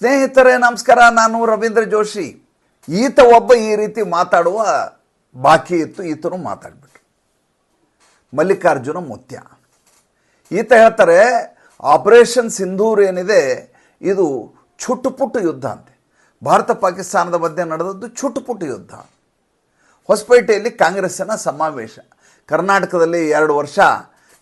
ಸ್ನೇಹಿತರೇ ನಮಸ್ಕಾರ, ನಾನು ರವೀಂದ್ರ ಜೋಶಿ. ಈತ ಒಬ್ಬ ಈ ರೀತಿ ಮಾತಾಡುವ ಬಾಕಿ ಇತ್ತು, ಈತನು ಮಾತಾಡ್ಬಿಟ್ರು. ಮಲ್ಲಿಕಾರ್ಜುನ ಮುತ್ಯ ಈತ ಹೇಳ್ತಾರೆ, ಆಪರೇಷನ್ ಸಿಂಧೂರ್ ಏನಿದೆ ಇದು ಚುಟುಪುಟ್ಟು ಯುದ್ಧ ಅಂತೆ. ಭಾರತ ಪಾಕಿಸ್ತಾನದ ಮಧ್ಯೆ ನಡೆದದ್ದು ಚುಟುಪುಟ್ಟು ಯುದ್ಧ. ಹೊಸಪೇಟೆಯಲ್ಲಿ ಕಾಂಗ್ರೆಸ್ಸಿನ ಸಮಾವೇಶ. ಕರ್ನಾಟಕದಲ್ಲಿ 2 ವರ್ಷ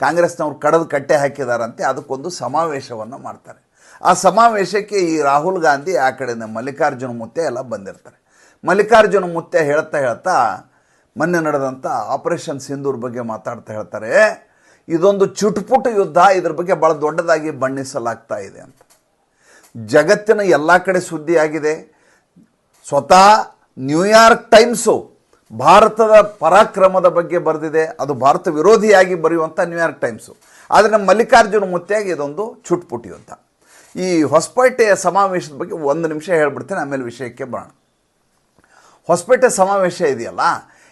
ಕಾಂಗ್ರೆಸ್ನವ್ರು ಕಡದು ಕಟ್ಟೆ ಹಾಕಿದಾರಂತೆ, ಅದಕ್ಕೊಂದು ಸಮಾವೇಶವನ್ನು ಮಾಡ್ತಾರೆ. ಆ ಸಮಾವೇಶಕ್ಕೆ ಈ ರಾಹುಲ್ ಗಾಂಧಿ ಆ ಕಡೆಯಿಂದ ಮಲ್ಲಿಕಾರ್ಜುನ ಮುತ್ಯ ಎಲ್ಲ ಬಂದಿರ್ತಾರೆ. ಮಲ್ಲಿಕಾರ್ಜುನ ಮುತ್ಯ ಹೇಳ್ತಾ ಮೊನ್ನೆ ನಡೆದಂಥ ಆಪರೇಷನ್ ಸಿಂಧೂರ್ ಬಗ್ಗೆ ಮಾತಾಡ್ತಾ ಹೇಳ್ತಾರೆ, ಇದೊಂದು ಚುಟುಪುಟ್ಟು ಯುದ್ಧ, ಇದ್ರ ಬಗ್ಗೆ ಭಾಳ ದೊಡ್ಡದಾಗಿ ಬಣ್ಣಿಸಲಾಗ್ತಾ ಇದೆ ಅಂತ. ಜಗತ್ತಿನ ಎಲ್ಲ ಕಡೆ ಸುದ್ದಿಯಾಗಿದೆ. ಸ್ವತಃ ನ್ಯೂಯಾರ್ಕ್ ಟೈಮ್ಸು ಭಾರತದ ಪರಾಕ್ರಮದ ಬಗ್ಗೆ ಬರೆದಿದೆ. ಅದು ಭಾರತ ವಿರೋಧಿಯಾಗಿ ಬರೆಯುವಂಥ ನ್ಯೂಯಾರ್ಕ್ ಟೈಮ್ಸು. ಆದರೆ ನಮ್ಮ ಮಲ್ಲಿಕಾರ್ಜುನ ಮುತ್ಯಾಗಿ ಇದೊಂದು ಚುಟುಪುಟ್ಟು ಯುದ್ಧ. ಈ ಹೊಸಪೇಟೆಯ ಸಮಾವೇಶದ ಬಗ್ಗೆ 1 ನಿಮಿಷ ಹೇಳ್ಬಿಡ್ತೇನೆ, ಆಮೇಲೆ ವಿಷಯಕ್ಕೆ ಬರೋಣ. ಹೊಸಪೇಟೆ ಸಮಾವೇಶ ಇದೆಯಲ್ಲ,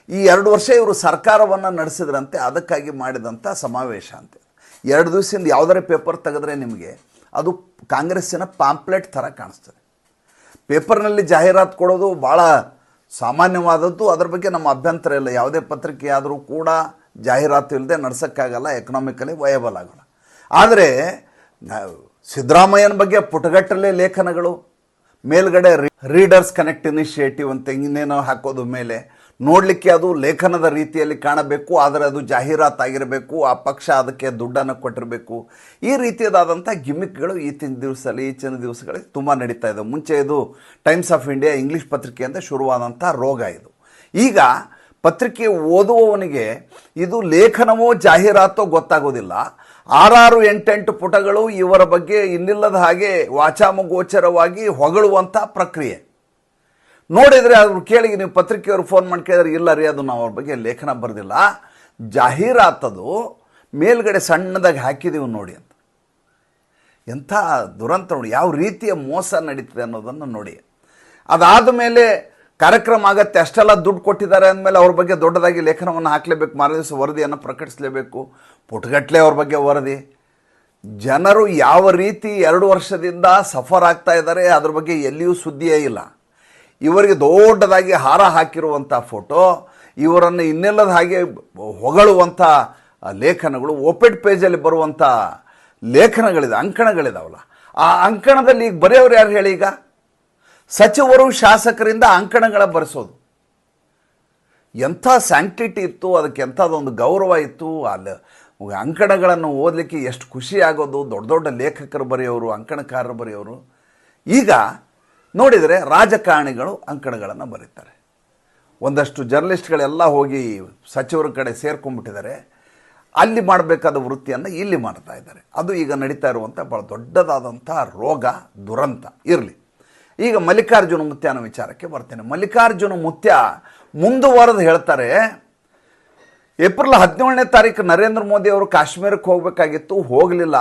ಈ 2 ವರ್ಷ ಇವರು ಸರ್ಕಾರವನ್ನು ನಡೆಸಿದ್ರಂತೆ, ಅದಕ್ಕಾಗಿ ಮಾಡಿದಂಥ ಸಮಾವೇಶ ಅಂತೆ. 2 ದಿವಸದಿಂದ ಯಾವುದರ ಪೇಪರ್ ತೆಗೆದ್ರೆ ನಿಮಗೆ ಅದು ಕಾಂಗ್ರೆಸ್ಸಿನ ಪಾಂಪ್ಲೆಟ್ ಥರ ಕಾಣಿಸ್ತದೆ. ಪೇಪರ್ನಲ್ಲಿ ಜಾಹೀರಾತು ಕೊಡೋದು ಭಾಳ ಸಾಮಾನ್ಯವಾದದ್ದು, ಅದರ ಬಗ್ಗೆ ನಮ್ಮ ಅಭ್ಯಂತರ ಇಲ್ಲ. ಯಾವುದೇ ಪತ್ರಿಕೆ ಆದರೂ ಕೂಡ ಜಾಹೀರಾತು ಇಲ್ಲದೆ ನಡೆಸೋಕ್ಕಾಗಲ್ಲ, ಎಕನಾಮಿಕಲಿ ವಯಬಲ್ ಆಗೋಲ್ಲ. ಆದರೆ ಸಿದ್ದರಾಮಯ್ಯನ ಬಗ್ಗೆ ಪುಟಗಟ್ಟಲೆ ಲೇಖನಗಳು, ಮೇಲ್ಗಡೆ ರೀಡರ್ಸ್ ಕನೆಕ್ಟ್ ಇನಿಷಿಯೇಟಿವ್ ಅಂತ ಇನ್ನೇನೋ ಹಾಕೋದು, ಮೇಲೆ ನೋಡಲಿಕ್ಕೆ ಅದು ಲೇಖನದ ರೀತಿಯಲ್ಲಿ ಕಾಣಬೇಕು, ಆದರೆ ಅದು ಜಾಹೀರಾತಾಗಿರಬೇಕು, ಆ ಪಕ್ಷ ಅದಕ್ಕೆ ದುಡ್ಡನ್ನು ಕೊಟ್ಟಿರಬೇಕು. ಈ ರೀತಿಯಾದಂಥ ಗಿಮಿಕ್ಗಳು ಈಚಿನ ದಿವಸಗಳಿಗೆ ತುಂಬ ನಡೀತಾ ಇದೆ. ಮುಂಚೆ ಇದು ಟೈಮ್ಸ್ ಆಫ್ ಇಂಡಿಯಾ ಇಂಗ್ಲೀಷ್ ಪತ್ರಿಕೆಯಿಂದ ಶುರುವಾದಂಥ ರೋಗ ಇದು. ಈಗ ಪತ್ರಿಕೆ ಓದುವವನಿಗೆ ಇದು ಲೇಖನವೋ ಜಾಹೀರಾತೋ ಗೊತ್ತಾಗೋದಿಲ್ಲ. 6-8 ಪುಟಗಳು ಇವರ ಬಗ್ಗೆ ಇನ್ನಿಲ್ಲದ ಹಾಗೆ ವಾಚಾಮಗೋಚರವಾಗಿ ಹೊಗಳುವಂಥ ಪ್ರಕ್ರಿಯೆ ನೋಡಿದರೆ, ಅವ್ರು ಕೇಳಿ, ನೀವು ಪತ್ರಿಕೆಯವರು ಫೋನ್ ಮಾಡಿ ಕೇಳಿದ್ರೆ, ಇಲ್ಲ ರೀ ಅದು ನಾವು ಅವ್ರ ಬಗ್ಗೆ ಲೇಖನ ಬರೆದಿಲ್ಲ, ಜಾಹೀರಾತದು ಮೇಲ್ಗಡೆ ಸಣ್ಣದಾಗಿ ಹಾಕಿದ್ದೀವಿ ನೋಡಿ ಅಂತ. ಎಂಥ ದುರಂತ ನೋಡಿ, ಯಾವ ರೀತಿಯ ಮೋಸ ನಡೀತದೆ ಅನ್ನೋದನ್ನು ನೋಡಿ. ಅದಾದ ಮೇಲೆ ಕಾರ್ಯಕ್ರಮ ಆಗತ್ತೆ, ಅಷ್ಟೆಲ್ಲ ದುಡ್ಡು ಕೊಟ್ಟಿದ್ದಾರೆ ಅಂದಮೇಲೆ ಅವ್ರ ಬಗ್ಗೆ ದೊಡ್ಡದಾಗಿ ಲೇಖನವನ್ನು ಹಾಕಲೇಬೇಕು, ಮಾರನೇ ದಿವಸ ವರದಿಯನ್ನು ಪ್ರಕಟಿಸಲೇಬೇಕು, ಪುಟಗಟ್ಟಲೆ ಅವ್ರ ಬಗ್ಗೆ ವರದಿ. ಜನರು ಯಾವ ರೀತಿ 2 ವರ್ಷದಿಂದ ಸಫರ್ ಆಗ್ತಾ ಇದ್ದಾರೆ ಅದ್ರ ಬಗ್ಗೆ ಎಲ್ಲಿಯೂ ಸುದ್ದಿಯೇ ಇಲ್ಲ. ಇವರಿಗೆ ದೊಡ್ಡದಾಗಿ ಹಾರ ಹಾಕಿರುವಂಥ ಫೋಟೋ, ಇವರನ್ನು ಇನ್ನೆಲ್ಲದ ಹಾಗೆ ಹೊಗಳುವಂಥ ಲೇಖನಗಳು, ಓಪೆಡ್ ಪೇಜಲ್ಲಿ ಬರುವಂಥ ಲೇಖನಗಳಿದೆ, ಅಂಕಣಗಳಿದಾವಲ್ಲ, ಆ ಅಂಕಣದಲ್ಲಿ ಈಗ ಬರೆಯೋರು ಯಾರು ಹೇಳಿ? ಈಗ ಸಚಿವರು ಶಾಸಕರಿಂದ ಅಂಕಣಗಳ ಬರೆಸೋದು ಎಂಥ ಸ್ಯಾಂಕ್ಟಿಟಿ ಇತ್ತು, ಅದಕ್ಕೆ ಎಂಥದ್ದೊಂದು ಗೌರವ ಇತ್ತು. ಅಲ್ಲಿ ಅಂಕಣಗಳನ್ನು ಓದಲಿಕ್ಕೆ ಎಷ್ಟು ಖುಷಿ ಆಗೋದು. ದೊಡ್ಡ ದೊಡ್ಡ ಲೇಖಕರು ಬರೆಯೋರು, ಅಂಕಣಕಾರರು ಬರೆಯೋರು. ಈಗ ನೋಡಿದರೆ ರಾಜಕಾರಣಿಗಳು ಅಂಕಣಗಳನ್ನು ಬರೀತಾರೆ. ಒಂದಷ್ಟು ಜರ್ನಲಿಸ್ಟ್ಗಳೆಲ್ಲ ಹೋಗಿ ಸಚಿವರ ಕಡೆ ಸೇರ್ಕೊಂಡ್ಬಿಟ್ಟಿದ್ದಾರೆ. ಅಲ್ಲಿ ಮಾಡಬೇಕಾದ ವೃತ್ತಿಯನ್ನು ಇಲ್ಲಿ ಮಾಡ್ತಾ ಇದ್ದಾರೆ. ಅದು ಈಗ ನಡೀತಾ ಇರುವಂಥ ಭಾಳ ದೊಡ್ಡದಾದಂಥ ರೋಗ, ದುರಂತ. ಇರಲಿ, ಈಗ ಮಲ್ಲಿಕಾರ್ಜುನ ಮುತ್ಯನ ವಿಚಾರಕ್ಕೆ ಬರ್ತೇನೆ. ಮಲ್ಲಿಕಾರ್ಜುನ ಮುತ್ಯ ಮುಂದುವರೆದು ಹೇಳ್ತಾರೆ, ಏಪ್ರಿಲ್ 17ನೇ ತಾರೀಕು ನರೇಂದ್ರ ಮೋದಿ ಅವರು ಕಾಶ್ಮೀರಕ್ಕೆ ಹೋಗಬೇಕಾಗಿತ್ತು, ಹೋಗಲಿಲ್ಲ.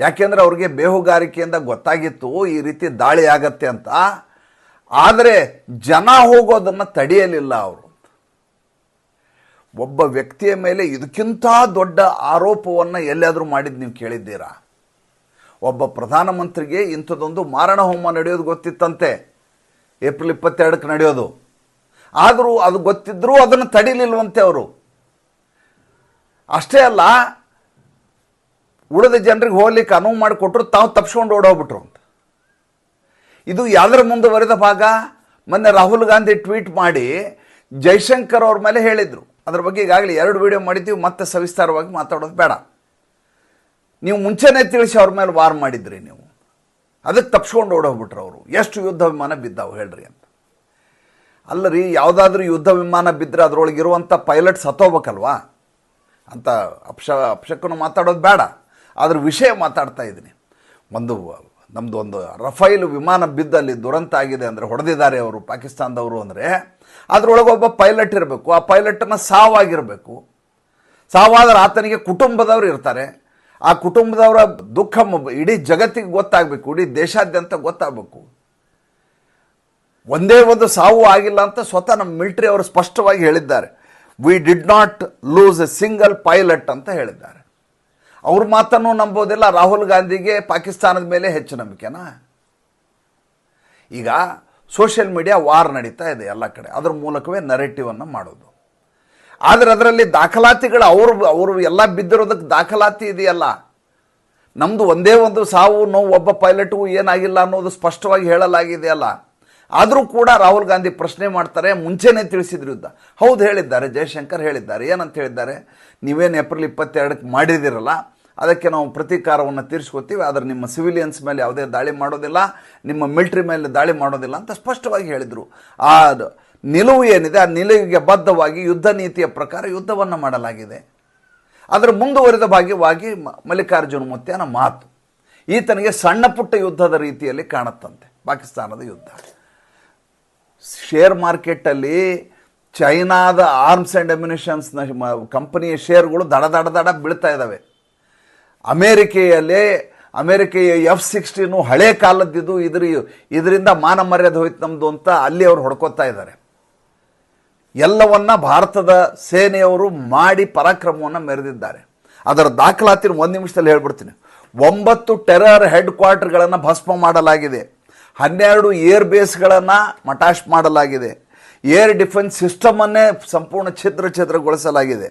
ಯಾಕೆಂದರೆ ಅವ್ರಿಗೆ ಬೇಹುಗಾರಿಕೆಯಿಂದ ಗೊತ್ತಾಗಿತ್ತು ಈ ರೀತಿ ದಾಳಿ ಆಗತ್ತೆ ಅಂತ. ಆದರೆ ಜನ ಹೋಗೋದನ್ನು ತಡೆಯಲಿಲ್ಲ ಅವರು. ಒಬ್ಬ ವ್ಯಕ್ತಿಯ ಮೇಲೆ ಇದಕ್ಕಿಂತ ದೊಡ್ಡ ಆರೋಪವನ್ನು ಎಲ್ಲಿಯಾದರೂ ಮಾಡಿದ್ದು ನೀವು ಕೇಳಿದ್ದೀರಾ? ಒಬ್ಬ ಪ್ರಧಾನಮಂತ್ರಿಗೆ ಇಂಥದ್ದೊಂದು ಮಾರಣ ಹೋಮ ನಡೆಯೋದು ಗೊತ್ತಿತ್ತಂತೆ, ಏಪ್ರಿಲ್ 22ಕ್ಕೆ ನಡೆಯೋದು. ಆದರೂ ಅದು ಗೊತ್ತಿದ್ದರೂ ಅದನ್ನು ತಡೀಲಿಲ್ವಂತೆ ಅವರು. ಅಷ್ಟೇ ಅಲ್ಲ, ಉಳಿದ ಜನರಿಗೆ ಹೋಗ್ಲಿಕ್ಕೆ ಅನುವು ಮಾಡಿಕೊಟ್ರು, ತಾವು ತಪ್ಪಿಸ್ಕೊಂಡು ಓಡೋಗ್ಬಿಟ್ರು ಅಂತ. ಇದು ಯಾವುದರ ಮುಂದುವರೆದ ಭಾಗ? ಮೊನ್ನೆ ರಾಹುಲ್ ಗಾಂಧಿ ಟ್ವೀಟ್ ಮಾಡಿ ಜೈಶಂಕರ್ ಅವ್ರ ಮೇಲೆ ಹೇಳಿದರು. ಅದ್ರ ಬಗ್ಗೆ ಈಗಾಗಲೇ 2 ವಿಡಿಯೋ ಮಾಡಿದ್ದೀವಿ, ಮತ್ತೆ ಸವಿಸ್ತಾರವಾಗಿ ಮಾತಾಡೋದು ಬೇಡ. ನೀವು ಮುಂಚೆನೇ ತಿಳಿಸಿ ಅವ್ರ ಮೇಲೆ ವಾರ್ ಮಾಡಿದ್ರಿ, ನೀವು ಅದಕ್ಕೆ ತಪ್ಪಿಸ್ಕೊಂಡು ಓಡೋಗ್ಬಿಟ್ರು ಅವರು. ಎಷ್ಟು ಯುದ್ಧ ವಿಮಾನ ಬಿದ್ದಾವು ಹೇಳ್ರಿ ಅಂತ. ಅಲ್ಲ ರೀ, ಯಾವುದಾದ್ರೂ ಯುದ್ಧ ವಿಮಾನ ಬಿದ್ದರೆ ಅದರೊಳಗಿರುವಂಥ ಪೈಲಟ್ ಸತ್ತೋಗ್ಬೇಕಲ್ವಾ ಅಂತ ಅಪಶಕನು ಮಾತಾಡೋದು ಬೇಡ. ಅದ್ರ ವಿಷಯ ಮಾತಾಡ್ತಾ ಇದ್ದೀನಿ. ನಮ್ಮದು ಒಂದು ರಫೈಲ್ ವಿಮಾನ ಬಿದ್ದಲ್ಲಿ ದುರಂತ ಆಗಿದೆ ಅಂದರೆ, ಹೊಡೆದಿದ್ದಾರೆ ಅವರು ಪಾಕಿಸ್ತಾನದವರು ಅಂದರೆ, ಅದರೊಳಗೆ ಒಬ್ಬ ಪೈಲಟ್ ಇರಬೇಕು. ಆ ಪೈಲಟನ್ನು ಸಾವಾಗಿರಬೇಕು. ಸಾವಾದರೆ ಆತನಿಗೆ ಕುಟುಂಬದವರು ಇರ್ತಾರೆ. ಆ ಕುಟುಂಬದವರ ದುಃಖ ಇಡೀ ಜಗತ್ತಿಗೆ ಗೊತ್ತಾಗಬೇಕು, ಇಡೀ ದೇಶಾದ್ಯಂತ ಗೊತ್ತಾಗಬೇಕು. ಒಂದೇ ಒಂದು ಸಾವು ಆಗಿಲ್ಲ ಅಂತ ಸ್ವತಃ ನಮ್ಮ ಮಿಲಿಟರಿ ಅವರು ಸ್ಪಷ್ಟವಾಗಿ ಹೇಳಿದ್ದಾರೆ. We did not lose A single pilot ಅಂತ ಹೇಳಿದ್ದಾರೆ. ಅವ್ರ ಮಾತನ್ನು ನಂಬೋದಿಲ್ಲ. ರಾಹುಲ್ ಗಾಂಧಿಗೆ ಪಾಕಿಸ್ತಾನದ ಮೇಲೆ ಹೆಚ್ಚು ನಂಬಿಕೆನಾ? ಈಗ ಸೋಷಿಯಲ್ ಮೀಡಿಯಾ ವಾರ್ ನಡೀತಾ ಇದೆ ಎಲ್ಲ ಕಡೆ, ಅದರ ಮೂಲಕವೇ ನರೇಟಿವನ್ನು ಮಾಡೋದು. ಆದರೆ ಅದರಲ್ಲಿ ದಾಖಲಾತಿಗಳು ಅವರು ಎಲ್ಲ ಬಿದ್ದಿರೋದಕ್ಕೆ ದಾಖಲಾತಿ ಇದೆಯಲ್ಲ. ನಮ್ಮದು ಒಂದೇ ಒಂದು ಸಾವು ನೋವು, ಒಬ್ಬ ಪೈಲಟ್ಗೂ ಏನಾಗಿಲ್ಲ ಅನ್ನೋದು ಸ್ಪಷ್ಟವಾಗಿ ಹೇಳಲಾಗಿದೆಯಲ್ಲ. ಆದರೂ ಕೂಡ ರಾಹುಲ್ ಗಾಂಧಿ ಪ್ರಶ್ನೆ ಮಾಡ್ತಾರೆ, ಮುಂಚೆನೇ ತಿಳಿಸಿದ್ರು ಯುದ್ಧ. ಹೌದು ಹೇಳಿದ್ದಾರೆ, ಜಯಶಂಕರ್ ಹೇಳಿದ್ದಾರೆ. ಏನಂತ ಹೇಳಿದ್ದಾರೆ? ನೀವೇನು ಏಪ್ರಿಲ್ 22ಕ್ಕೆ ಮಾಡಿದಿರಲ್ಲ, ಅದಕ್ಕೆ ನಾವು ಪ್ರತೀಕಾರವನ್ನು ತೀರಿಸ್ಕೊತೀವಿ, ಆದರೆ ನಿಮ್ಮ ಸಿವಿಲಿಯನ್ಸ್ ಮೇಲೆ ಯಾವುದೇ ದಾಳಿ ಮಾಡೋದಿಲ್ಲ, ನಿಮ್ಮ ಮಿಲಿಟ್ರಿ ಮೇಲೆ ದಾಳಿ ಮಾಡೋದಿಲ್ಲ ಅಂತ ಸ್ಪಷ್ಟವಾಗಿ ಹೇಳಿದರು. ಆ ನಿಲುವು ಏನಿದೆ, ಆ ನಿಲುವಿಗೆ ಬದ್ಧವಾಗಿ ಯುದ್ಧ ನೀತಿಯ ಪ್ರಕಾರ ಯುದ್ಧವನ್ನು ಮಾಡಲಾಗಿದೆ. ಅದರ ಮುಂದುವರಿದ ಭಾಗವಾಗಿ ಮಲ್ಲಿಕಾರ್ಜುನ ಮುತ್ಯನ ಮಾತು ಈತನಿಗೆ ಸಣ್ಣ ಪುಟ್ಟ ಯುದ್ಧದ ರೀತಿಯಲ್ಲಿ ಕಾಣುತ್ತಂತೆ. ಪಾಕಿಸ್ತಾನದ ಯುದ್ಧ, ಶೇರ್ ಮಾರ್ಕೆಟಲ್ಲಿ ಚೈನಾದ ಆರ್ಮ್ಸ್ ಆ್ಯಂಡ್ ಅಮ್ಯುನಿಷನ್ಸ್ನ ಕಂಪನಿಯ ಶೇರ್ಗಳು ದಡ ಬೀಳ್ತಾ ಇದ್ದಾವೆ. ಅಮೇರಿಕೆಯ F-16 ಹಳೆ ಕಾಲದ್ದಿದ್ದು, ಇದರಿಂದ ಮಾನ ಮರ್ಯಾದೆ ಹೋಯ್ತು ನಮ್ಮದು ಅಂತ ಅಲ್ಲಿ ಅವರು ಹೊಡ್ಕೋತಾ ಇದ್ದಾರೆ. ಎಲ್ಲವನ್ನ ಭಾರತದ ಸೇನೆಯವರು ಮಾಡಿ ಪರಾಕ್ರಮವನ್ನು ಮೆರೆದಿದ್ದಾರೆ. ಅದರ ದಾಖಲಾತಿ 1 ನಿಮಿಷದಲ್ಲಿ ಹೇಳ್ಬಿಡ್ತೀನಿ. 9 ಟೆರರ್ ಹೆಡ್ ಕ್ವಾರ್ಟರ್ಗಳನ್ನು ಭಸ್ಮ ಮಾಡಲಾಗಿದೆ, 12 ಏರ್ ಬೇಸ್ಗಳನ್ನು ಮಟಾಶ್ ಮಾಡಲಾಗಿದೆ, ಏರ್ ಡಿಫೆನ್ಸ್ ಸಿಸ್ಟಮನ್ನೇ ಸಂಪೂರ್ಣ ಛಿದ್ರಗೊಳಿಸಲಾಗಿದೆ,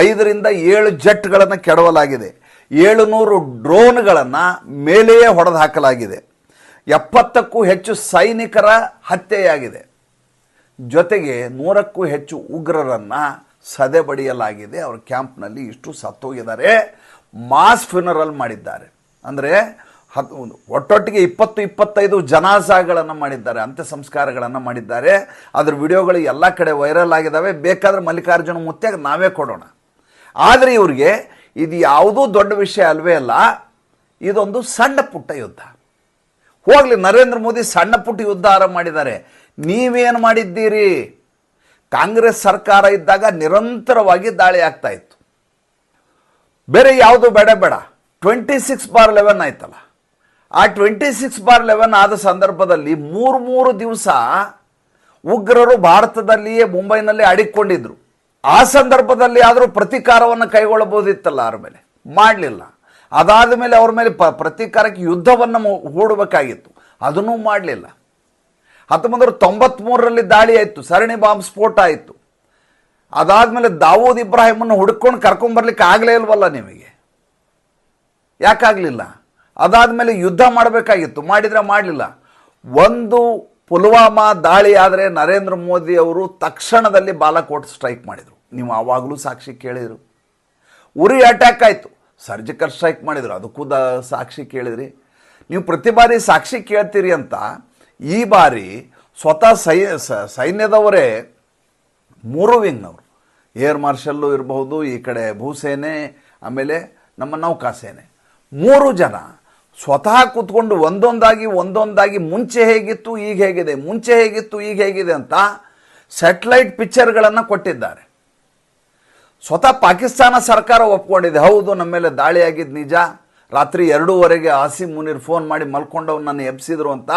5ರಿಂದ 7 ಜೆಟ್ಗಳನ್ನು ಕೆಡವಲಾಗಿದೆ, 700 ಡ್ರೋನ್ಗಳನ್ನು ಮೇಲೆಯೇ ಹೊಡೆದು ಹಾಕಲಾಗಿದೆ, 70ಕ್ಕೂ ಹೆಚ್ಚು ಸೈನಿಕರ ಹತ್ಯೆಯಾಗಿದೆ, ಜೊತೆಗೆ 100ಕ್ಕೂ ಹೆಚ್ಚು ಉಗ್ರರನ್ನು ಸದೆಬಡಿಯಲಾಗಿದೆ. ಅವರ ಕ್ಯಾಂಪ್ನಲ್ಲಿ ಇಷ್ಟು ಸತ್ತೋಗಿದ್ದಾರೆ. ಮಾಸ್ ಫ್ಯುನರಲ್ ಮಾಡಿದ್ದಾರೆ. ಅಂದರೆ ಒಟ್ಟೊಟ್ಟಿಗೆ 20-25 ಜನಾಜಾಗಳನ್ನು ಮಾಡಿದ್ದಾರೆ, ಅಂತ್ಯ ಸಂಸ್ಕಾರಗಳನ್ನು ಮಾಡಿದ್ದಾರೆ. ಅದರ ವಿಡಿಯೋಗಳು ಎಲ್ಲ ಕಡೆ ವೈರಲ್ ಆಗಿದ್ದಾವೆ. ಬೇಕಾದರೆ ಮಲ್ಲಿಕಾರ್ಜುನ ಮುತ್ಯಾಗ ನಾವೇ ಕೊಡೋಣ. ಆದರೆ ಇವರಿಗೆ ಇದು ಯಾವುದೂ ದೊಡ್ಡ ವಿಷಯ ಅಲ್ವೇ ಅಲ್ಲ. ಇದೊಂದು ಸಣ್ಣ ಪುಟ್ಟ ಯುದ್ಧ. ಹೋಗಲಿ, ನರೇಂದ್ರ ಮೋದಿ ಸಣ್ಣ ಪುಟ್ಟ ಯುದ್ಧ ಆರಂಭ ಮಾಡಿದ್ದಾರೆ. ನೀವೇನು ಮಾಡಿದ್ದೀರಿ? ಕಾಂಗ್ರೆಸ್ ಸರ್ಕಾರ ಇದ್ದಾಗ ನಿರಂತರವಾಗಿ ದಾಳಿ ಆಗ್ತಾ ಇತ್ತು. ಬೇರೆ ಯಾವುದು ಬೇಡ 26/11 ಆಯ್ತಲ್ಲ. ಆ 26/11 ಆದ ಸಂದರ್ಭದಲ್ಲಿ 3 ದಿವಸ ಉಗ್ರರು ಭಾರತದಲ್ಲಿಯೇ ಮುಂಬೈನಲ್ಲಿ ಅಡಿಕೊಂಡಿದ್ರು. ಆ ಸಂದರ್ಭದಲ್ಲಿ ಆದರೂ ಪ್ರತೀಕಾರವನ್ನು ಕೈಗೊಳ್ಳಬಹುದಿತ್ತಲ್ಲ, ಅವ್ರ ಮೇಲೆ ಮಾಡಲಿಲ್ಲ. ಅದಾದ ಮೇಲೆ ಅವ್ರ ಮೇಲೆ ಪ್ರತೀಕಾರಕ್ಕೆ ಯುದ್ಧವನ್ನು ಹೂಡಬೇಕಾಗಿತ್ತು, ಅದನ್ನೂ ಮಾಡಲಿಲ್ಲ. 1993ರಲ್ಲಿ ದಾಳಿ ಆಯಿತು, ಸರಣಿ ಬಾಂಬ್ ಸ್ಫೋಟ ಆಯಿತು. ಅದಾದಮೇಲೆ ದಾವೂದ್ ಇಬ್ರಾಹಿಮನ್ನು ಹುಡುಕೊಂಡು ಕರ್ಕೊಂಬರ್ಲಿಕ್ಕೆ ಆಗಲೇ ಇಲ್ವಲ್ಲ ನಿಮಗೆ? ಯಾಕಾಗಲಿಲ್ಲ? ಅದಾದಮೇಲೆ ಯುದ್ಧ ಮಾಡಬೇಕಾಗಿತ್ತು, ಮಾಡಿದರೆ ಮಾಡಲಿಲ್ಲ. ಒಂದು ಪುಲ್ವಾಮಾ ದಾಳಿ ಆದರೆ ನರೇಂದ್ರ ಮೋದಿ ಅವರು ತಕ್ಷಣದಲ್ಲಿ ಬಾಲಾಕೋಟ್ ಸ್ಟ್ರೈಕ್ ಮಾಡಿದರು. ನೀವು ಆವಾಗಲೂ ಸಾಕ್ಷಿ ಕೇಳಿದರು. ಉರಿ ಅಟ್ಯಾಕ್ ಆಯಿತು, ಸರ್ಜಿಕಲ್ ಸ್ಟ್ರೈಕ್ ಮಾಡಿದರು, ಅದಕ್ಕೂ ಸಾಕ್ಷಿ ಕೇಳಿದ್ರಿ. ನೀವು ಪ್ರತಿ ಬಾರಿ ಸಾಕ್ಷಿ ಕೇಳ್ತೀರಿ ಅಂತ ಈ ಬಾರಿ ಸ್ವತಃ ಸೈನ್ಯದವರೇ 3 ವಿಂಗ್ನವರು, ಏರ್ ಮಾರ್ಷಲ್ಲು ಇರಬಹುದು, ಈ ಕಡೆ ಭೂಸೇನೆ, ಆಮೇಲೆ ನಮ್ಮ ನೌಕಾಸೇನೆ, 3 ಜನ ಸ್ವತಃ ಕೂತ್ಕೊಂಡು ಒಂದೊಂದಾಗಿ ಮುಂಚೆ ಹೇಗಿತ್ತು ಈಗ ಹೇಗಿದೆ, ಮುಂಚೆ ಹೇಗಿತ್ತು ಈಗ ಹೇಗಿದೆ ಅಂತ ಸ್ಯಾಟಲೈಟ್ ಪಿಕ್ಚರ್ಗಳನ್ನು ಕೊಟ್ಟಿದ್ದಾರೆ. ಸ್ವತಃ ಪಾಕಿಸ್ತಾನ ಸರ್ಕಾರ ಒಪ್ಕೊಂಡಿದೆ, ಹೌದು ನಮ್ಮ ಮೇಲೆ ದಾಳಿಯಾಗಿದ್ದು ನಿಜ, ರಾತ್ರಿ 2:15 ಆಸಿಮ್ ಮುನೀರ್ ಫೋನ್ ಮಾಡಿ ಮಲ್ಕೊಂಡವನ್ನ ಎಬ್ಸಿದ್ರು ಅಂತ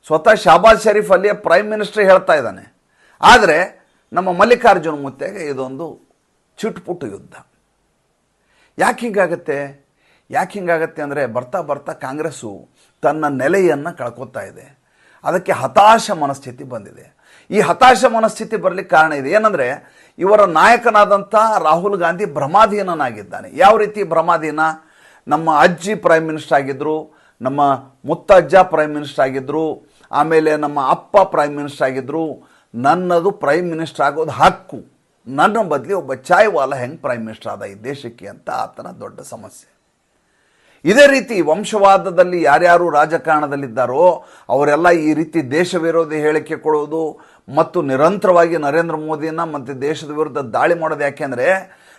ಸ್ವತಃ ಶಹಬಾಜ್ ಶರೀಫ್ ಅಲ್ಲಿಯ ಪ್ರೈಮ್ ಮಿನಿಸ್ಟರ್ ಹೇಳ್ತಾ ಇದ್ದಾನೆ. ಆದರೆ ನಮ್ಮ ಮಲ್ಲಿಕಾರ್ಜುನ ಮುತ್ಯಾಗ ಇದೊಂದು ಚಿಟ್ಪುಟ್ಟು ಯುದ್ಧ. ಯಾಕೆ ಹಿಂಗಾಗತ್ತೆ ಅಂದರೆ ಬರ್ತಾ ಕಾಂಗ್ರೆಸ್ಸು ತನ್ನ ನೆಲೆಯನ್ನು ಕಳ್ಕೊತಾ ಇದೆ. ಅದಕ್ಕೆ ಹತಾಶ ಮನಸ್ಥಿತಿ ಬಂದಿದೆ. ಈ ಹತಾಶ ಮನಸ್ಥಿತಿ ಬರಲಿಕ್ಕೆ ಕಾರಣ ಇದೆ. ಏನಂದರೆ ಇವರ ನಾಯಕನಾದಂಥ ರಾಹುಲ್ ಗಾಂಧಿ ಭ್ರಮಾಧೀನನಾಗಿದ್ದಾನೆ. ಯಾವ ರೀತಿ ಭ್ರಮಾಧೀನ? ನಮ್ಮ ಅಜ್ಜಿ ಪ್ರೈಮ್ ಮಿನಿಸ್ಟರ್ ಆಗಿದ್ದರು, ನಮ್ಮ ಮುತ್ತಜ್ಜ ಪ್ರೈಮ್ ಮಿನಿಸ್ಟರ್ ಆಗಿದ್ದರು, ಆಮೇಲೆ ನಮ್ಮ ಅಪ್ಪ ಪ್ರೈಮ್ ಮಿನಿಸ್ಟರ್ ಆಗಿದ್ದರು. ನನ್ನದು ಪ್ರೈಮ್ ಮಿನಿಸ್ಟರ್ ಆಗೋದು ಹಕ್ಕು, ನನ್ನ ಬದಲಿ ಒಬ್ಬ ಚಾಯ್ವಾಲ ಹೆಂಗೆ ಪ್ರೈಮ್ ಮಿನಿಸ್ಟರ್ ಆದ ಈ ದೇಶಕ್ಕೆ ಅಂತ ಆತನ ದೊಡ್ಡ ಸಮಸ್ಯೆ. ಇದೇ ರೀತಿ ವಂಶವಾದದಲ್ಲಿ ಯಾರ್ಯಾರು ರಾಜಕಾರಣದಲ್ಲಿದ್ದಾರೋ ಅವರೆಲ್ಲ ಈ ರೀತಿ ದೇಶ ವಿರೋಧಿ ಹೇಳಿಕೆ ಕೊಡೋದು ಮತ್ತು ನಿರಂತರವಾಗಿ ನರೇಂದ್ರ ಮೋದಿನ ಮತ್ತು ದೇಶದ ವಿರುದ್ಧ ದಾಳಿ ಮಾಡೋದು. ಯಾಕೆಂದರೆ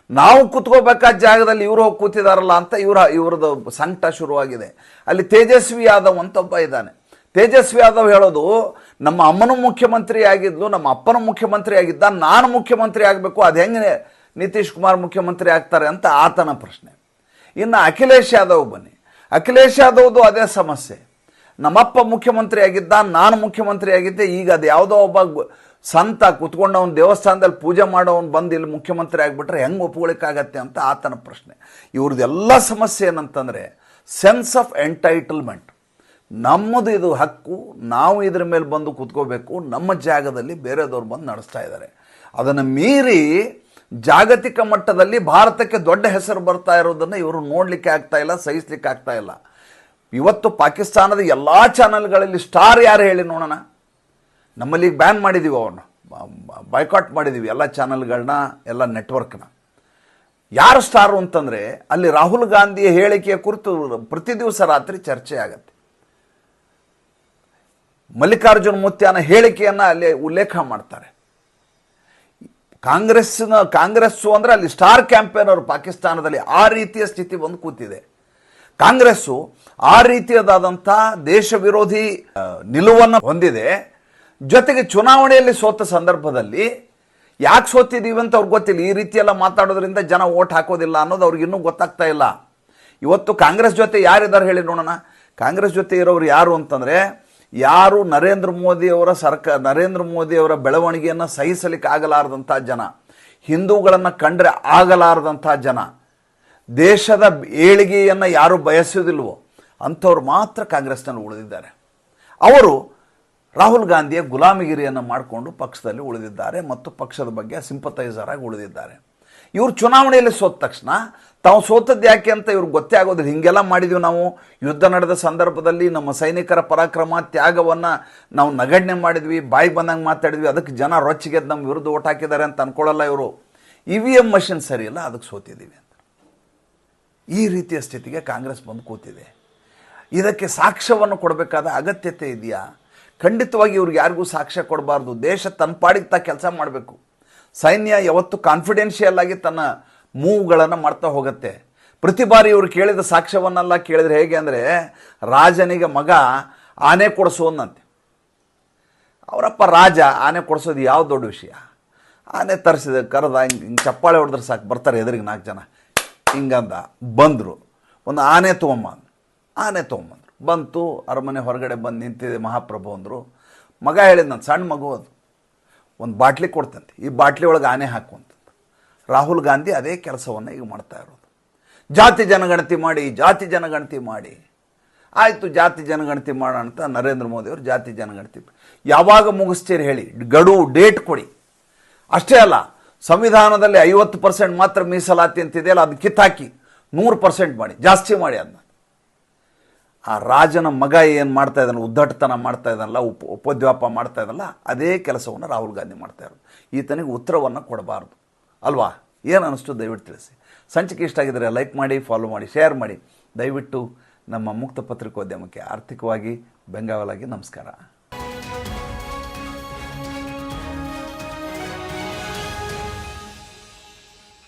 ನಾವು ಕೂತ್ಕೋಬೇಕಾದ ಜಾಗದಲ್ಲಿ ಇವರು ಹೋಗಿ ಕೂತಿದಾರಲ್ಲ ಅಂತ ಇವ್ರದ್ದು ಸಂಕಟ ಶುರುವಾಗಿದೆ. ಅಲ್ಲಿ ತೇಜಸ್ವಿ ಯಾದವ್ ಅಂತ ಒಬ್ಬ ಇದ್ದಾನೆ. ತೇಜಸ್ವಿ ಯಾದವ್ ಹೇಳೋದು, ನಮ್ಮ ಅಮ್ಮನೂ ಮುಖ್ಯಮಂತ್ರಿ ಆಗಿದ್ಲು, ನಮ್ಮ ಅಪ್ಪನೂ ಮುಖ್ಯಮಂತ್ರಿ ಆಗಿದ್ದ, ನಾನು ಮುಖ್ಯಮಂತ್ರಿ ಆಗಬೇಕು, ಅದು ಹೆಂಗೆ ನಿತೀಶ್ ಕುಮಾರ್ ಮುಖ್ಯಮಂತ್ರಿ ಆಗ್ತಾರೆ ಅಂತ ಆತನ ಪ್ರಶ್ನೆ. ಇನ್ನು ಅಖಿಲೇಶ್ ಯಾದವ್ ಬನ್ನಿ, ಅಖಿಲೇಶ್ ಯಾದವ್ದು ಅದೇ ಸಮಸ್ಯೆ. ನಮ್ಮಪ್ಪ ಮುಖ್ಯಮಂತ್ರಿ ಆಗಿದ್ದ, ನಾನು ಮುಖ್ಯಮಂತ್ರಿ ಆಗಿದ್ದೆ, ಈಗ ಅದು ಯಾವುದೋ ಒಬ್ಬ ಸಂತ ಕುತ್ಕೊಂಡು ಅವನ ದೇವಸ್ಥಾನದಲ್ಲಿ ಪೂಜೆ ಮಾಡೋನು ಬಂದು ಇಲ್ಲಿ ಮುಖ್ಯಮಂತ್ರಿ ಆಗಿಬಿಟ್ರೆ ಹೆಂಗೆ ಒಪ್ಕೊಳ್ಳಿಕ್ಕಾಗತ್ತೆ ಅಂತ ಆತನ ಪ್ರಶ್ನೆ. ಇವ್ರದ್ದೆಲ್ಲ ಸಮಸ್ಯೆ ಏನಂತಂದರೆ ಸೆನ್ಸ್ ಆಫ್ ಎಂಟೈಟಲ್ಮೆಂಟ್. ನಮ್ಮದು ಇದು ಹಕ್ಕು, ನಾವು ಇದರ ಮೇಲೆ ಬಂದು ಕೂತ್ಕೋಬೇಕು, ನಮ್ಮ ಜಾಗದಲ್ಲಿ ಬೇರೆದವ್ರು ಬಂದು ನಡೆಸ್ತಾ ಇದ್ದಾರೆ. ಅದನ್ನು ಮೀರಿ ಜಾಗತಿಕ ಮಟ್ಟದಲ್ಲಿ ಭಾರತಕ್ಕೆ ದೊಡ್ಡ ಹೆಸರು ಬರ್ತಾ ಇರೋದನ್ನು ಇವರು ನೋಡಲಿಕ್ಕೆ ಆಗ್ತಾ ಇಲ್ಲ, ಸಹಿಸಲಿಕ್ಕೆ ಆಗ್ತಾ ಇಲ್ಲ. ಇವತ್ತು ಪಾಕಿಸ್ತಾನದ ಎಲ್ಲ ಚಾನಲ್ಗಳಲ್ಲಿ ಸ್ಟಾರ್ ಯಾರು ಹೇಳಿ ನೋಡೋಣ. ನಮ್ಮಲ್ಲಿ ಈಗ ಬ್ಯಾನ್ ಮಾಡಿದ್ದೀವಿ, ಅವನು ಬಾಯ್ಕಾಟ್ ಮಾಡಿದ್ದೀವಿ ಎಲ್ಲ ಚಾನಲ್ಗಳನ್ನ, ಎಲ್ಲ ನೆಟ್ವರ್ಕ್ನ. ಯಾರು ಸ್ಟಾರು ಅಂತಂದರೆ ಅಲ್ಲಿ ರಾಹುಲ್ ಗಾಂಧಿಯ ಹೇಳಿಕೆಯ ಕುರಿತು ಪ್ರತಿ ದಿವಸ ರಾತ್ರಿ ಚರ್ಚೆ ಆಗುತ್ತೆ. ಮಲ್ಲಿಕಾರ್ಜುನ್ ಮುತ್ಯಾನ ಹೇಳಿಕೆಯನ್ನು ಅಲ್ಲಿ ಉಲ್ಲೇಖ ಮಾಡ್ತಾರೆ. ಕಾಂಗ್ರೆಸ್ಸು ಅಂದರೆ ಅಲ್ಲಿ ಸ್ಟಾರ್ ಕ್ಯಾಂಪೇನರ್ ಪಾಕಿಸ್ತಾನದಲ್ಲಿ ಆ ರೀತಿಯ ಸ್ಥಿತಿ ಬಂದು ಕೂತಿದೆ. ಕಾಂಗ್ರೆಸ್ಸು ಆ ರೀತಿಯಾದಂಥ ದೇಶ ವಿರೋಧಿ ನಿಲುವನ್ನು ಹೊಂದಿದೆ. ಜೊತೆಗೆ ಚುನಾವಣೆಯಲ್ಲಿ ಸೋತ ಸಂದರ್ಭದಲ್ಲಿ ಯಾಕೆ ಸೋತಿದ್ದೀವಿ ಅಂತ ಅವ್ರಿಗೆ ಗೊತ್ತಿಲ್ಲ. ಈ ರೀತಿಯೆಲ್ಲ ಮಾತಾಡೋದ್ರಿಂದ ಜನ ಓಟ್ ಹಾಕೋದಿಲ್ಲ ಅನ್ನೋದು ಅವ್ರಿಗೆ ಇನ್ನೂ ಗೊತ್ತಾಗ್ತಾ ಇಲ್ಲ. ಇವತ್ತು ಕಾಂಗ್ರೆಸ್ ಜೊತೆ ಯಾರಿದ್ದಾರೆ ಹೇಳಿ ನೋಡೋಣ. ಕಾಂಗ್ರೆಸ್ ಜೊತೆ ಇರೋರು ಯಾರು ಅಂತಂದರೆ, ಯಾರು ನರೇಂದ್ರ ಮೋದಿಯವರ ಬೆಳವಣಿಗೆಯನ್ನು ಸಹಿಸಲಿಕ್ಕೆ ಆಗಲಾರದಂಥ ಜನ, ಹಿಂದೂಗಳನ್ನು ಕಂಡ್ರೆ ಆಗಲಾರದಂಥ ಜನ, ದೇಶದ ಏಳಿಗೆಯನ್ನು ಯಾರು ಬಯಸೋದಿಲ್ವೋ ಅಂಥವ್ರು ಮಾತ್ರ ಕಾಂಗ್ರೆಸ್ನಲ್ಲಿ ಉಳಿದಿದ್ದಾರೆ. ಅವರು ರಾಹುಲ್ ಗಾಂಧಿಯ ಗುಲಾಮಗಿರಿಯನ್ನು ಮಾಡಿಕೊಂಡು ಪಕ್ಷದಲ್ಲಿ ಉಳಿದಿದ್ದಾರೆ ಮತ್ತು ಪಕ್ಷದ ಬಗ್ಗೆ ಸಿಂಪತೈಸರ್ ಆಗಿ ಉಳಿದಿದ್ದಾರೆ. ಇವರು ಚುನಾವಣೆಯಲ್ಲಿ ಸೋತ ತಕ್ಷಣ ತಾವು ಸೋತದ್ದು ಯಾಕೆ ಅಂತ ಇವ್ರಿಗೆ ಗೊತ್ತೇ ಆಗೋದಿಲ್ಲ. ಹೀಗೆಲ್ಲ ಮಾಡಿದ್ವಿ ನಾವು, ಯುದ್ಧ ನಡೆದ ಸಂದರ್ಭದಲ್ಲಿ ನಮ್ಮ ಸೈನಿಕರ ಪರಾಕ್ರಮ ತ್ಯಾಗವನ್ನು ನಾವು ನಗಣ್ಯ ಮಾಡಿದ್ವಿ, ಬಾಯಿ ಬಂದಂಗೆ ಮಾತಾಡಿದ್ವಿ, ಅದಕ್ಕೆ ಜನ ರೊಚ್ಚಿಗೆದ್ದು ನಮ್ಮ ವಿರುದ್ಧ ಓಟ್ ಹಾಕಿದ್ದಾರೆ ಅಂತ ಅಂದ್ಕೊಳ್ಳಲ್ಲ ಇವರು. EVM ಮಷಿನ್ ಸರಿಯಿಲ್ಲ, ಅದಕ್ಕೆ ಸೋತಿದ್ದೀವಿ ಅಂತ. ಈ ರೀತಿಯ ಸ್ಥಿತಿಗೆ ಕಾಂಗ್ರೆಸ್ ಬಂದು ಕೂತಿದೆ. ಇದಕ್ಕೆ ಸಾಕ್ಷ್ಯವನ್ನು ಕೊಡಬೇಕಾದ ಅಗತ್ಯತೆ ಇದೆಯಾ? ಖಂಡಿತವಾಗಿ ಇವ್ರಿಗೆ ಯಾರಿಗೂ ಸಾಕ್ಷ್ಯ ಕೊಡಬಾರ್ದು. ದೇಶ ತನ್ನ ಪಾಡಿಗೆ ತಾ ಕೆಲಸ ಮಾಡಬೇಕು. ಸೈನ್ಯ ಯಾವತ್ತು ಕಾನ್ಫಿಡೆನ್ಷಿಯಲ್ ಆಗಿ ತನ್ನ ಮೂವ್ಗಳನ್ನು ಮಾಡ್ತಾ ಹೋಗುತ್ತೆ. ಪ್ರತಿ ಬಾರಿ ಇವರು ಕೇಳಿದ ಸಾಕ್ಷ್ಯವನ್ನೆಲ್ಲ ಕೇಳಿದ್ರೆ ಹೇಗೆ ಅಂದರೆ, ರಾಜನಿಗೆ ಮಗ ಆನೆ ಕೊಡಿಸೋನಂತೆ. ಅವರಪ್ಪ ರಾಜ ಆನೆ ಕೊಡಿಸೋದು ಯಾವ ದೊಡ್ಡ ವಿಷಯ. ಆನೆ ತರಿಸಿದ, ಕರೆದ, ಹಿಂಗೆ ಚಪ್ಪಾಳೆ ಹೊಡೆದ್ರೆ ಸಾಕು, ಬರ್ತಾರೆ ಎದುರಿಗೆ 4 ಜನ. ಹಿಂಗಂದ ಬಂದರು, ಒಂದು ಆನೆ ತೊಗೊಂಬಂದ್ರು. ಬಂತು, ಅರಮನೆ ಹೊರಗಡೆ ಬಂದು ನಿಂತಿದೆ ಮಹಾಪ್ರಭು ಅಂದರು. ಮಗ ಹೇಳಿದ, ನನ್ನ ಸಣ್ಣ ಮಗು ಅದು, ಒಂದು ಬಾಟ್ಲಿ ಕೊಡ್ತಂತೆ, ಈ ಬಾಟ್ಲಿ ಒಳಗೆ ಆನೆ ಹಾಕುವಂತ. ರಾಹುಲ್ ಗಾಂಧಿ ಅದೇ ಕೆಲಸವನ್ನು ಈಗ ಮಾಡ್ತಾ ಇರೋದು. ಜಾತಿ ಜನಗಣತಿ ಮಾಡಿ ಆಯಿತು, ಜಾತಿ ಜನಗಣತಿ ಮಾಡೋಣ ಅಂತ ನರೇಂದ್ರ ಮೋದಿಯವರು ಜಾತಿ ಜನಗಣತಿ ಯಾವಾಗ ಮುಗಿಸ್ತೀರಿ ಹೇಳಿ, ಗಡುವು ಡೇಟ್ ಕೊಡಿ. ಅಷ್ಟೇ ಅಲ್ಲ, ಸಂವಿಧಾನದಲ್ಲಿ 50% ಮಾತ್ರ ಮೀಸಲಾತಿ ಅಂತಿದೆಯಲ್ಲ, ಅದು ಕಿತ್ತಾಕಿ 100% ಮಾಡಿ, ಜಾಸ್ತಿ ಮಾಡಿ. ಅದನ್ನ ಆ ರಾಜನ ಮಗ ಏನು ಮಾಡ್ತಾ ಇದ್ದಾನೆ, ಉದ್ದಟತನ ಮಾಡ್ತಾ ಇದ್ದಾನಲ್ಲ, ಉಪದ್ವ್ಯಾಪ ಮಾಡ್ತಾ ಇದ್ದಾನಲ್ಲ, ಅದೇ ಕೆಲಸವನ್ನು ರಾಹುಲ್ ಗಾಂಧಿ ಮಾಡ್ತಾ ಇರೋದು. ಈತನಿಗೆ ಉತ್ತರವನ್ನು ಕೊಡಬಾರ್ದು ಅಲ್ವಾ? ಏನು ಅನ್ನಿಸ್ತು ದಯವಿಟ್ಟು ತಿಳಿಸಿ. ಸಂಚಿಕೆ ಇಷ್ಟ ಆಗಿದ್ದರೆ ಲೈಕ್ ಮಾಡಿ, ಫಾಲೋ ಮಾಡಿ, ಶೇರ್ ಮಾಡಿ. ದಯವಿಟ್ಟು ನಮ್ಮ ಮುಕ್ತ ಪತ್ರಿಕೋದ್ಯಮಕ್ಕೆ ಆರ್ಥಿಕವಾಗಿ ಬೆಂಗಾವಲಾಗಿ ನಮಸ್ಕಾರ.